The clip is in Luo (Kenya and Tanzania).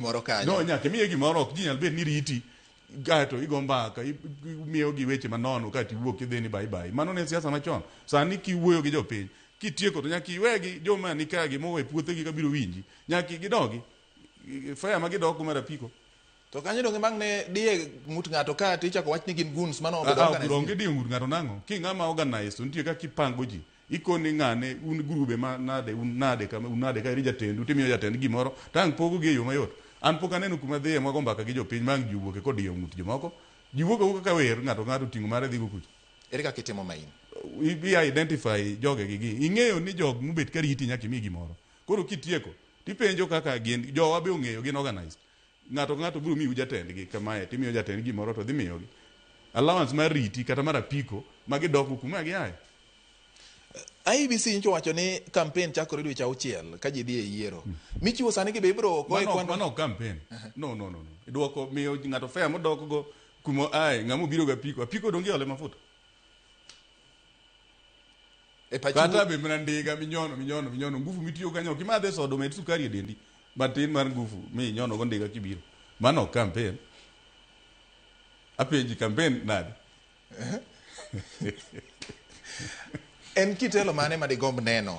moro kanyo. No, nyaka miye gimoro, ok ji nyal bet ni riti gato igo mbaka imiyo gi weche manono ka tiwuok idhi ni bye bye. Mano ne siasa machon. Sani kiwuoyo gi jopiny, kitieko to nyaka iwegi joma nikagi mowe puothegi ka biro winji, nyaka gidogi faya ma gidok kuma rapiko. To kanyo donge bang' ne die ng'ut ng'ato ka tichako wach ni gin guns mano bedo organized. Onge die ng'ut ng'ato nango. Ki ng'ama organized to nitie kaka ipango ji. Ikoni ng'ane un grube ma nade un nade ka iri jatendu timiyo jatend gimoro tang' pogo gi e yo mayot. An pok aneno kuma dhiye mago mbaka gi jopiny mang' jiwuoke kod iyo ng'ut jomoko. Jiwuoke kaka wer ng'ato ting'o mare dhigo kucho. Ere kaka itimo main? Ibi identify joge gi. Ing'eyo ni jog mubet ka riti nyaka imi gimoro. Koro kitieko tipenjo kaka gin jowa be ong'eyo gin organized. Ng'ato biro miyu jatendgi kamae timiyo jatend gimoro to dhi miyogi allowance mar riti kata mar apiko ma gidok kuma giaye. IEBC ncho wacho ni campaign chakore dweche 6 ka ji dhi e yiero. Michiwo sani gi be ibro goe kwan. Mano campaign. No. Idwoko miyo ng'ato fare modok go kuma aye ng'amo biro ga apiko donge ole mafuta. Kata be mana ndiga minyono nguvu mitiyo kanyo kimadhe sodo med sukari e dendi matin mar nguvu mi nyono go ndiga kibiro. Mano campaign. Apenji campaign nade? En kitelo mane ma digomb neno